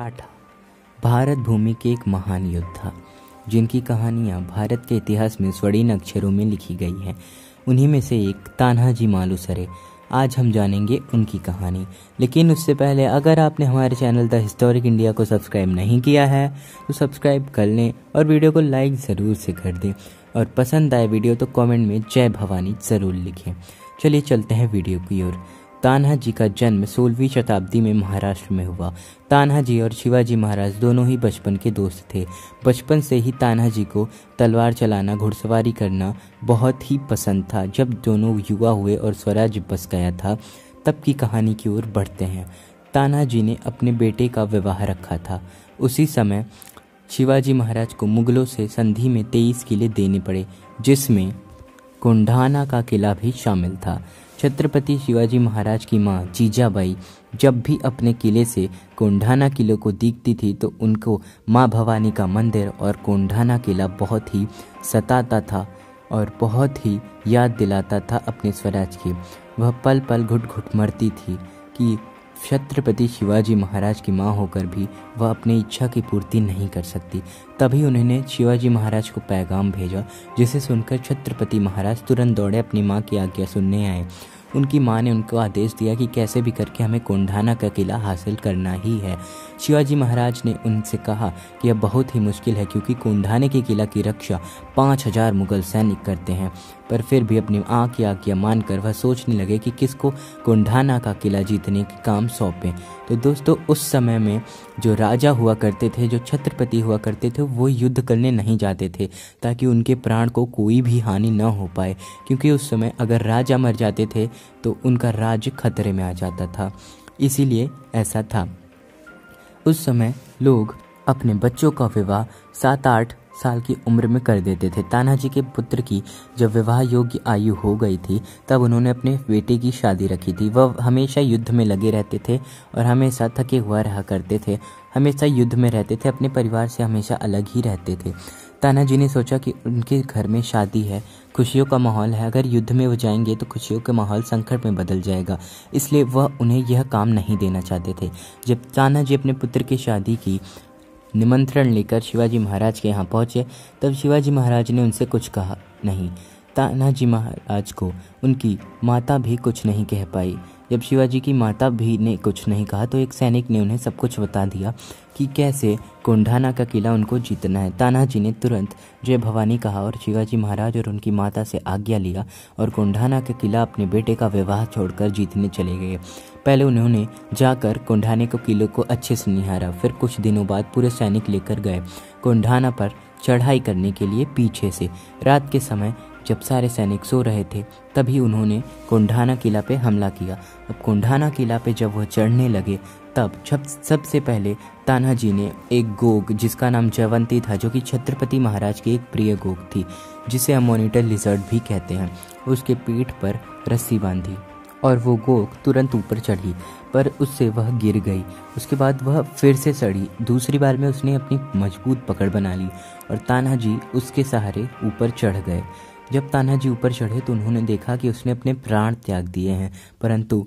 मराठा भारत भूमि के एक महान योद्धा जिनकी कहानियाँ भारत के इतिहास में स्वर्ण अक्षरों में लिखी गई हैं। उन्हीं में से एक तान्हाजी मालुसरे। आज हम जानेंगे उनकी कहानी, लेकिन उससे पहले अगर आपने हमारे चैनल द हिस्टोरिक इंडिया को सब्सक्राइब नहीं किया है तो सब्सक्राइब कर लें और वीडियो को लाइक ज़रूर से कर दें, और पसंद आए वीडियो तो कमेंट में जय भवानी ज़रूर लिखें। चलिए चलते हैं वीडियो की ओर। तान्हाजी का जन्म 16वीं शताब्दी में महाराष्ट्र में हुआ। तान्हाजी और शिवाजी महाराज दोनों ही बचपन के दोस्त थे। बचपन से ही तान्हाजी को तलवार चलाना, घुड़सवारी करना बहुत ही पसंद था। जब दोनों युवा हुए और स्वराज्य बस गया था, तब की कहानी की ओर बढ़ते हैं। तान्हाजी ने अपने बेटे का विवाह रखा था। उसी समय शिवाजी महाराज को मुगलों से संधि में 23 किले देने पड़े, जिसमें कोंढाना का किला भी शामिल था। छत्रपति शिवाजी महाराज की मां जीजाबाई जब भी अपने किले से कोंढाना किले को देखती थी तो उनको मां भवानी का मंदिर और कोंढाना किला बहुत ही सताता था और बहुत ही याद दिलाता था अपने स्वराज की। वह पल पल घुट घुट मरती थी कि छत्रपति शिवाजी महाराज की मां होकर भी वह अपनी इच्छा की पूर्ति नहीं कर सकती। तभी उन्होंने शिवाजी महाराज को पैगाम भेजा, जिसे सुनकर छत्रपति महाराज तुरंत दौड़े अपनी मां की आज्ञा सुनने आए। उनकी मां ने उनको आदेश दिया कि कैसे भी करके हमें कोंढाना का किला हासिल करना ही है। शिवाजी महाराज ने उनसे कहा कि यह बहुत ही मुश्किल है, क्योंकि कोंढाने के किला की रक्षा 5000 मुगल सैनिक करते हैं। पर फिर भी अपनी मां की आज्ञा मानकर वह सोचने लगे कि किसको कोंढाना का किला जीतने के काम सौंपें। तो दोस्तों, उस समय में जो राजा हुआ करते थे, जो छत्रपति हुआ करते थे, वो युद्ध करने नहीं जाते थे ताकि उनके प्राण को कोई भी हानि न हो पाए, क्योंकि उस समय अगर राजा मर जाते थे तो उनका राज्य खतरे में आ जाता था। इसीलिए ऐसा था। उस समय लोग अपने बच्चों का विवाह 7-8 साल की उम्र में कर देते थे। तान्हाजी के पुत्र की जब विवाह योग्य आयु हो गई थी, तब उन्होंने अपने बेटे की शादी रखी थी। वह हमेशा युद्ध में लगे रहते थे और हमेशा थके हुआ रहा करते थे, हमेशा युद्ध में रहते थे, अपने परिवार से हमेशा अलग ही रहते थे। तान्हाजी ने सोचा कि उनके घर में शादी है, खुशियों का माहौल है, अगर युद्ध में वो जाएंगे तो खुशियों का माहौल संकट में बदल जाएगा, इसलिए वह उन्हें यह काम नहीं देना चाहते थे। जब तान्हाजी अपने पुत्र की शादी की निमंत्रण लेकर शिवाजी महाराज के यहाँ पहुँचे, तब शिवाजी महाराज ने उनसे कुछ कहा नहीं। तान्हाजी महाराज को उनकी माता भी कुछ नहीं कह पाई। जब शिवाजी की माता भी ने कुछ नहीं कहा तो एक सैनिक ने उन्हें सब कुछ बता दिया कि कैसे कोंढाना का किला उनको जीतना है। तान्हाजी ने तुरंत जय भवानी कहा और शिवाजी महाराज और उनकी माता से आज्ञा लिया और कोंढाना का किला अपने बेटे का विवाह छोड़कर जीतने चले गए। पहले उन्होंने जाकर कोंढाने के किले को अच्छे से निहारा, फिर कुछ दिनों बाद पूरे सैनिक लेकर गए कोंढाना पर चढ़ाई करने के लिए पीछे से। रात के समय जब सारे सैनिक सो रहे थे, तभी उन्होंने कोंढाना किला पे हमला किया। अब कोंढाना किला पे जब वह चढ़ने लगे, तब सबसे पहले तान्हाजी ने एक गोग, जिसका नाम जयवंती था, जो कि छत्रपति महाराज की एक प्रिय गोग थी, जिसे हम मॉनिटर लिजर्ड भी कहते हैं, उसके पीठ पर रस्सी बांधी और वो गोग तुरंत ऊपर चढ़ी, पर उससे वह गिर गई। उसके बाद वह फिर से चढ़ी। दूसरी बार में उसने अपनी मजबूत पकड़ बना ली और तान्हाजी उसके सहारे ऊपर चढ़ गए। जब तान्हाजी ऊपर चढ़े तो उन्होंने देखा कि उसने अपने प्राण त्याग दिए हैं, परंतु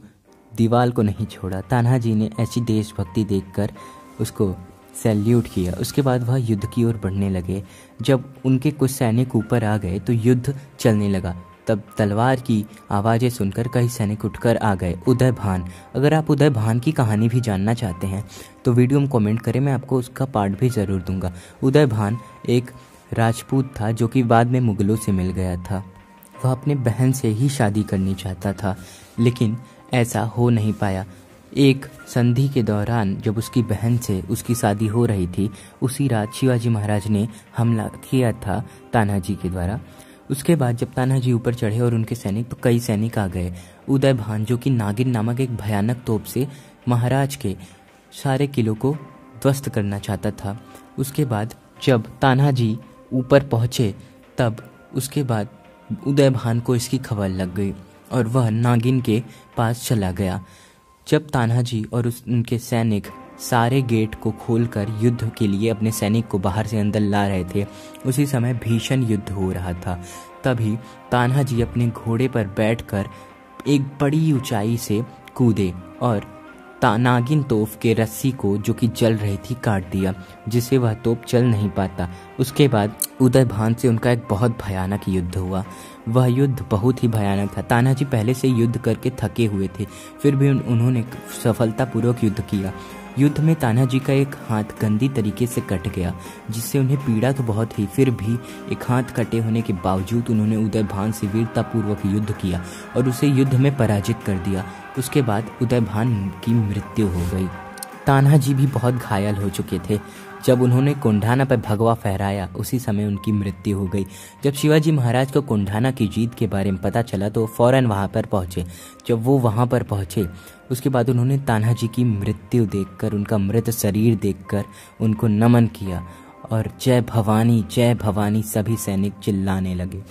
दीवाल को नहीं छोड़ा। तान्हाजी ने ऐसी देशभक्ति देखकर उसको सैल्यूट किया। उसके बाद वह युद्ध की ओर बढ़ने लगे। जब उनके कुछ सैनिक ऊपर आ गए तो युद्ध चलने लगा। तब तलवार की आवाज़ें सुनकर कई सैनिक उठकर आ गए। उदय भान, अगर आप उदय भान की कहानी भी जानना चाहते हैं तो वीडियो में कमेंट करें, मैं आपको उसका पार्ट भी ज़रूर दूंगा। उदय भान एक राजपूत था जो कि बाद में मुगलों से मिल गया था। वह अपने बहन से ही शादी करनी चाहता था, लेकिन ऐसा हो नहीं पाया। एक संधि के दौरान जब उसकी बहन से उसकी शादी हो रही थी, उसी रात शिवाजी महाराज ने हमला किया था तान्हाजी के द्वारा। उसके बाद जब तान्हाजी ऊपर चढ़े और उनके सैनिक, तो कई सैनिक आ गए। उदय भान, जो कि नागिन नामक एक भयानक तोप से महाराज के सारे किलों को ध्वस्त करना चाहता था। उसके बाद जब तान्हाजी ऊपर पहुँचे, तब उसके बाद उदय भान को इसकी खबर लग गई और वह नागिन के पास चला गया। जब तान्हाजी और उनके सैनिक सारे गेट को खोलकर युद्ध के लिए अपने सैनिक को बाहर से अंदर ला रहे थे, उसी समय भीषण युद्ध हो रहा था। तभी तान्हाजी अपने घोड़े पर बैठकर एक बड़ी ऊंचाई से कूदे और नागिन तोप के रस्सी को जो कि जल रही थी काट दिया, जिससे वह तोप चल नहीं पाता। उसके बाद उदयभान से उनका एक बहुत भयानक युद्ध हुआ। वह युद्ध बहुत ही भयानक था। तानाजी पहले से युद्ध करके थके हुए थे, फिर भी उन्होंने सफलतापूर्वक युद्ध किया। युद्ध में तानाजी का एक हाथ गंदी तरीके से कट गया, जिससे उन्हें पीड़ा तो बहुत थी, फिर भी एक हाथ कटे होने के बावजूद उन्होंने उदयभान से वीरतापूर्वक युद्ध किया और उसे युद्ध में पराजित कर दिया। उसके बाद उदयभान की मृत्यु हो गई। तानाजी भी बहुत घायल हो चुके थे। जब उन्होंने कोंढाना पर भगवा फहराया, उसी समय उनकी मृत्यु हो गई। जब शिवाजी महाराज को कोंढाना की जीत के बारे में पता चला तो फौरन वहां पर पहुंचे। जब वो वहां पर पहुंचे, उसके बाद उन्होंने तानाजी की मृत्यु देखकर, उनका मृत शरीर देखकर उनको नमन किया और जय भवानी सभी सैनिक चिल्लाने लगे।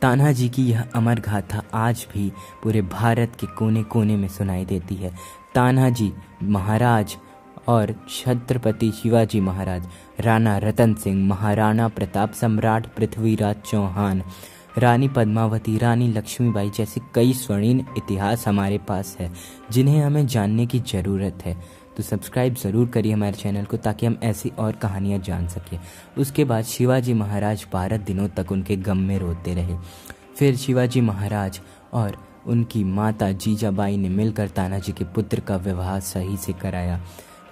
तानाजी की यह अमर गाथा आज भी पूरे भारत के कोने कोने में सुनाई देती है। तानाजी महाराज और छत्रपति शिवाजी महाराज, राणा रतन सिंह, महाराणा प्रताप, सम्राट पृथ्वीराज चौहान, रानी पद्मावती, रानी लक्ष्मीबाई जैसे कई स्वर्णिम इतिहास हमारे पास है, जिन्हें हमें जानने की ज़रूरत है। तो सब्सक्राइब ज़रूर करिए हमारे चैनल को, ताकि हम ऐसी और कहानियाँ जान सकें। उसके बाद शिवाजी महाराज 12 दिनों तक उनके गम में रोते रहे। फिर शिवाजी महाराज और उनकी माता जीजाबाई ने मिलकर तानाजी के पुत्र का विवाह सही से कराया।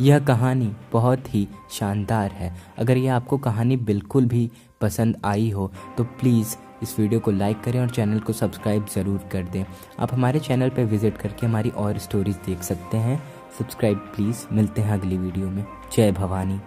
यह कहानी बहुत ही शानदार है। अगर यह आपको कहानी बिल्कुल भी पसंद आई हो तो प्लीज़ इस वीडियो को लाइक करें और चैनल को सब्सक्राइब ज़रूर कर दें। आप हमारे चैनल पर विज़िट करके हमारी और स्टोरीज देख सकते हैं। Subscribe please. मिलते हैं अगली वीडियो में। जय भवानी।